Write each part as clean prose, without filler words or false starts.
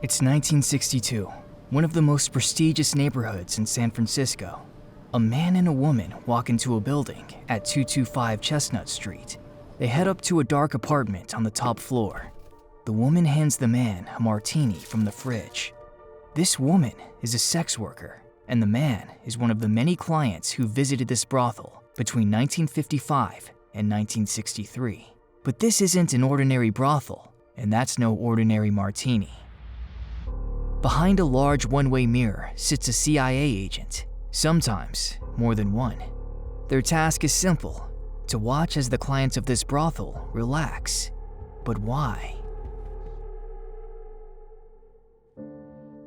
It's 1962, one of the most prestigious neighborhoods in San Francisco. A man and a woman walk into a building at 225 Chestnut Street. They head up to a dark apartment on the top floor. The woman hands the man a martini from the fridge. This woman is a sex worker, and the man is one of the many clients who visited this brothel between 1955 and 1963. But this isn't an ordinary brothel, and that's no ordinary martini. Behind a large one-way mirror sits a CIA agent, sometimes more than one. Their task is simple: to watch as the clients of this brothel relax. But why?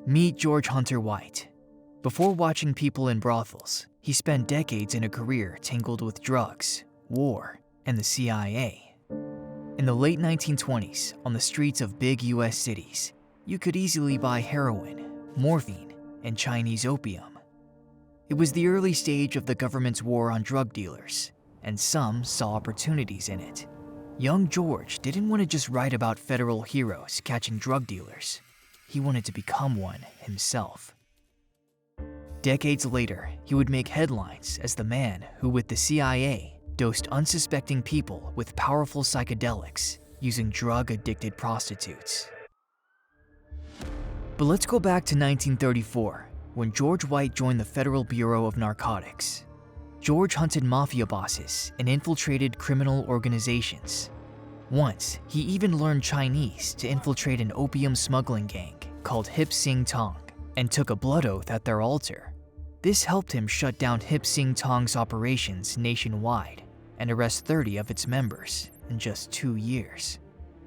Meet George Hunter White. Before watching people in brothels, he spent decades in a career tangled with drugs, war, and the CIA. In the late 1920s, on the streets of big US cities, you could easily buy heroin, morphine, and Chinese opium. It was the early stage of the government's war on drug dealers, and some saw opportunities in it. Young George didn't want to just write about federal heroes catching drug dealers. He wanted to become one himself. Decades later, he would make headlines as the man who, with the CIA, dosed unsuspecting people with powerful psychedelics using drug-addicted prostitutes. But let's go back to 1934, when George White joined the Federal Bureau of Narcotics. George hunted mafia bosses and infiltrated criminal organizations. Once, he even learned Chinese to infiltrate an opium smuggling gang called Hip Sing Tong and took a blood oath at their altar. This helped him shut down Hip Sing Tong's operations nationwide and arrest 30 of its members in just 2 years.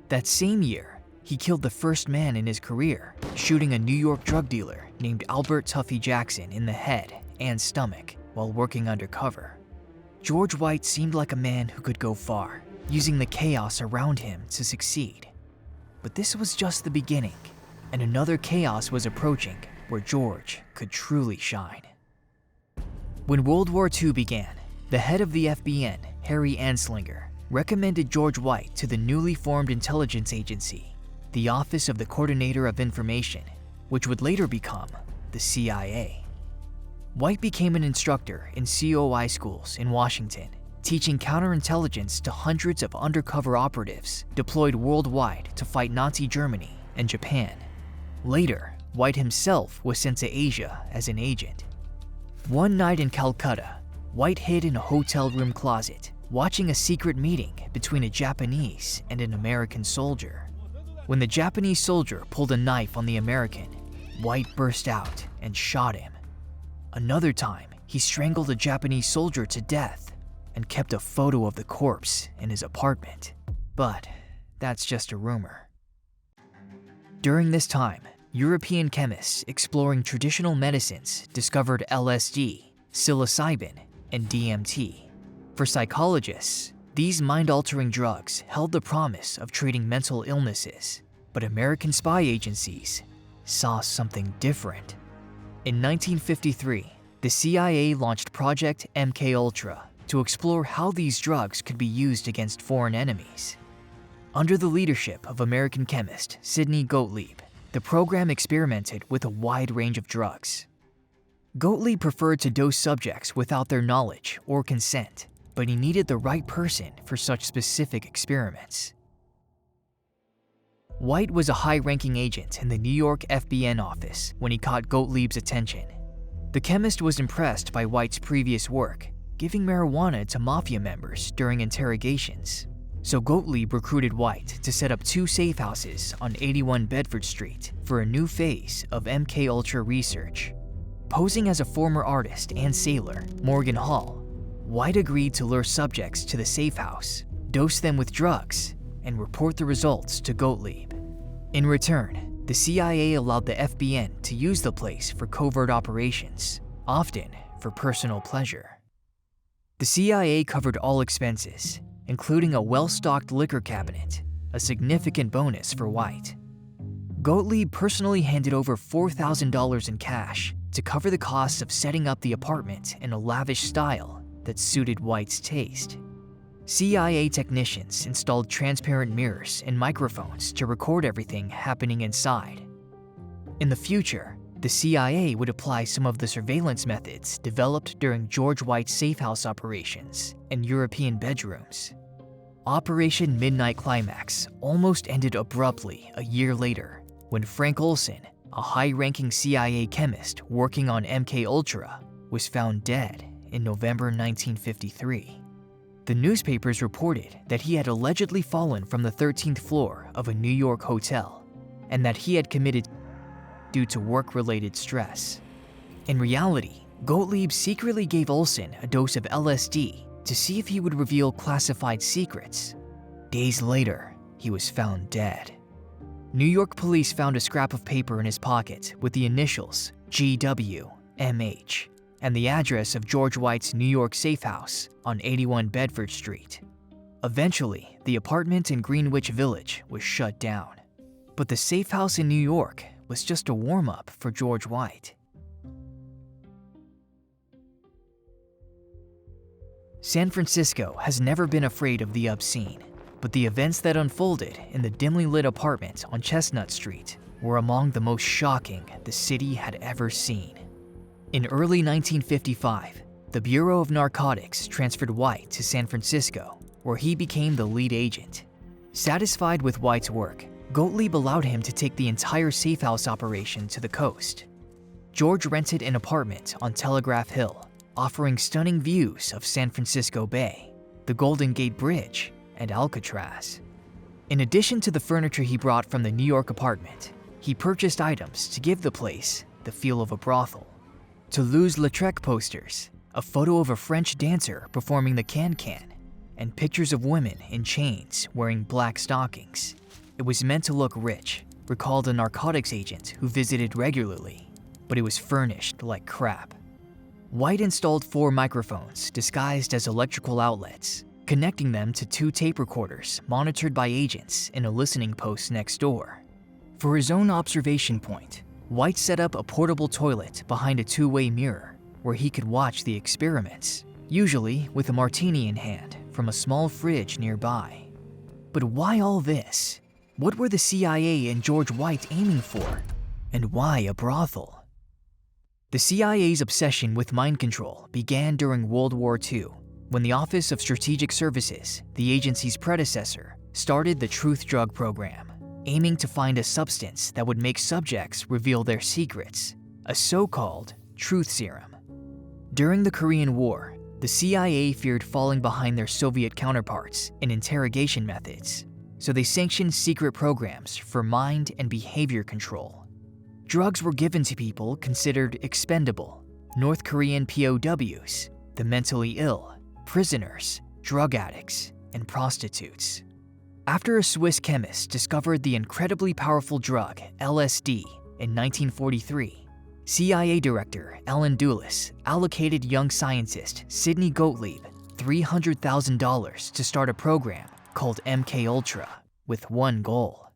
That same year, he killed the first man in his career, shooting a New York drug dealer named Albert Tuffy Jackson in the head and stomach while working undercover. George White seemed like a man who could go far, using the chaos around him to succeed. But this was just the beginning, and another chaos was approaching where George could truly shine. When World War II began, the head of the FBN, Harry Anslinger, recommended George White to the newly formed intelligence agency, the Office of the Coordinator of Information, which would later become the CIA. White became an instructor in COI schools in Washington, teaching counterintelligence to hundreds of undercover operatives deployed worldwide to fight Nazi Germany and Japan. Later, White himself was sent to Asia as an agent. One night in Calcutta, White hid in a hotel room closet, watching a secret meeting between a Japanese and an American soldier. When the Japanese soldier pulled a knife on the American, White burst out and shot him. Another time, he strangled a Japanese soldier to death and kept a photo of the corpse in his apartment. But that's just a rumor. During this time, European chemists exploring traditional medicines discovered LSD, psilocybin, and DMT. For psychologists, these mind-altering drugs held the promise of treating mental illnesses, but American spy agencies saw something different. In 1953, the CIA launched Project MKUltra to explore how these drugs could be used against foreign enemies. Under the leadership of American chemist Sidney Gottlieb, the program experimented with a wide range of drugs. Gottlieb preferred to dose subjects without their knowledge or consent, but he needed the right person for such specific experiments. White was a high-ranking agent in the New York FBN office when he caught Gottlieb's attention. The chemist was impressed by White's previous work, giving marijuana to mafia members during interrogations. So Gottlieb recruited White to set up 2 safe houses on 81 Bedford Street for a new phase of MKUltra research. Posing as a former artist and sailor, Morgan Hall, White agreed to lure subjects to the safe house, dose them with drugs, and report the results to Gottlieb. In return, the CIA allowed the FBN to use the place for covert operations, often for personal pleasure. The CIA covered all expenses, including a well-stocked liquor cabinet, a significant bonus for White. Gottlieb personally handed over $4,000 in cash to cover the costs of setting up the apartment in a lavish style that suited White's taste. CIA technicians installed transparent mirrors and microphones to record everything happening inside. In the future, the CIA would apply some of the surveillance methods developed during George White's safe house operations in European bedrooms. Operation Midnight Climax almost ended abruptly a year later when Frank Olson, a high-ranking CIA chemist working on MK-Ultra, was found dead in November 1953. The newspapers reported that he had allegedly fallen from the 13th floor of a New York hotel and that he had committed due to work-related stress. In reality, Gottlieb secretly gave Olson a dose of LSD to see if he would reveal classified secrets. Days later, he was found dead. New York police found a scrap of paper in his pocket with the initials GWMH and the address of George White's New York safe house on 81 Bedford Street. Eventually, the apartment in Greenwich Village was shut down. But the safe house in New York was just a warm-up for George White. San Francisco has never been afraid of the obscene, but the events that unfolded in the dimly lit apartment on Chestnut Street were among the most shocking the city had ever seen. In early 1955, the Bureau of Narcotics transferred White to San Francisco, where he became the lead agent. Satisfied with White's work, Gottlieb allowed him to take the entire safe house operation to the coast. George rented an apartment on Telegraph Hill, offering stunning views of San Francisco Bay, the Golden Gate Bridge, and Alcatraz. In addition to the furniture he brought from the New York apartment, he purchased items to give the place the feel of a brothel. Toulouse-Lautrec posters, a photo of a French dancer performing the can-can, and pictures of women in chains wearing black stockings. It was meant to look rich, recalled a narcotics agent who visited regularly, but it was furnished like crap. White installed 4 microphones disguised as electrical outlets, connecting them to 2 tape recorders monitored by agents in a listening post next door. For his own observation point, White set up a portable toilet behind a 2-way mirror where he could watch the experiments, usually with a martini in hand from a small fridge nearby. But why all this? What were the CIA and George White aiming for? And why a brothel? The CIA's obsession with mind control began during World War II, when the Office of Strategic Services, the agency's predecessor, started the Truth Drug Program, aiming to find a substance that would make subjects reveal their secrets, a so-called truth serum. During the Korean War, the CIA feared falling behind their Soviet counterparts in interrogation methods, so they sanctioned secret programs for mind and behavior control. Drugs were given to people considered expendable: North Korean POWs, the mentally ill, prisoners, drug addicts, and prostitutes. After a Swiss chemist discovered the incredibly powerful drug LSD in 1943, CIA Director Allen Dulles allocated young scientist Sidney Gottlieb $300,000 to start a program called MK-Ultra with one goal: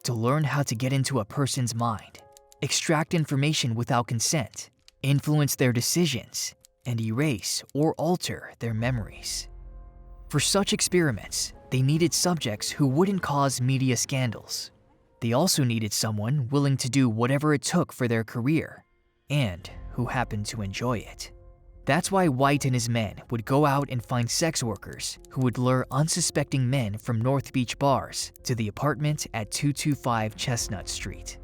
to learn how to get into a person's mind, extract information without consent, influence their decisions, and erase or alter their memories. For such experiments, they needed subjects who wouldn't cause media scandals. They also needed someone willing to do whatever it took for their career, and who happened to enjoy it. That's why White and his men would go out and find sex workers who would lure unsuspecting men from North Beach bars to the apartment at 225 Chestnut Street.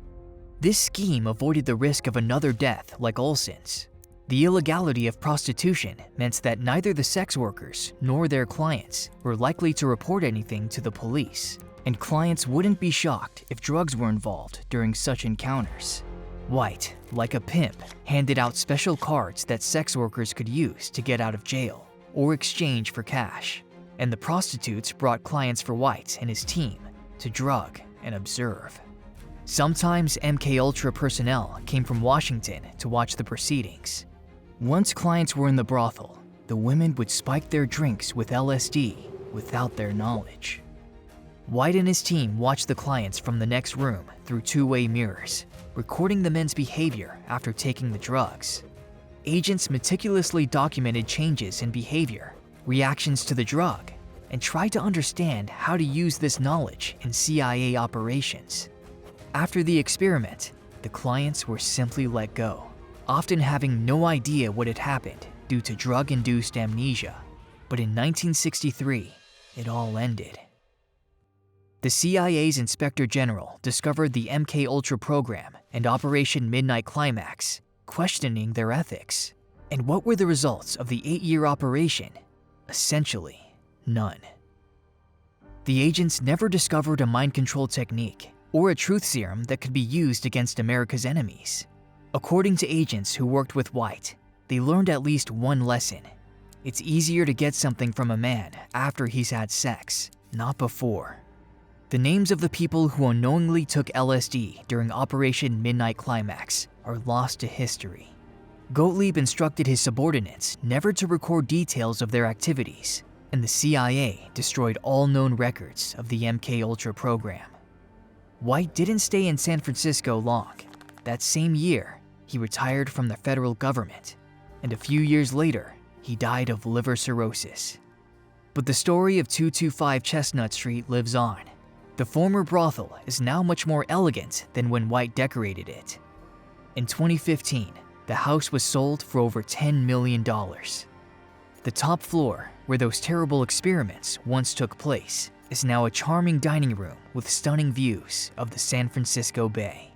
This scheme avoided the risk of another death like Olson's. The illegality of prostitution meant that neither the sex workers nor their clients were likely to report anything to the police, and clients wouldn't be shocked if drugs were involved during such encounters. White, like a pimp, handed out special cards that sex workers could use to get out of jail or exchange for cash, and the prostitutes brought clients for White and his team to drug and observe. Sometimes MK-Ultra personnel came from Washington to watch the proceedings. Once clients were in the brothel, the women would spike their drinks with LSD without their knowledge. White and his team watched the clients from the next room through 2-way mirrors, recording the men's behavior after taking the drugs. Agents meticulously documented changes in behavior, reactions to the drug, and tried to understand how to use this knowledge in CIA operations. After the experiment, the clients were simply let go, often having no idea what had happened due to drug-induced amnesia. But in 1963, it all ended. The CIA's Inspector General discovered the MKUltra program and Operation Midnight Climax, questioning their ethics. And what were the results of the 8-year operation? Essentially, none. The agents never discovered a mind control technique or a truth serum that could be used against America's enemies. According to agents who worked with White, they learned at least one lesson. It's easier to get something from a man after he's had sex, not before. The names of the people who unknowingly took LSD during Operation Midnight Climax are lost to history. Gottlieb instructed his subordinates never to record details of their activities, and the CIA destroyed all known records of the MKUltra program. White didn't stay in San Francisco long. That same year, he retired from the federal government, and a few years later, he died of liver cirrhosis. But the story of 225 Chestnut Street lives on. The former brothel is now much more elegant than when White decorated it. In 2015, the house was sold for over $10 million. The top floor, where those terrible experiments once took place, is now a charming dining room with stunning views of the San Francisco Bay.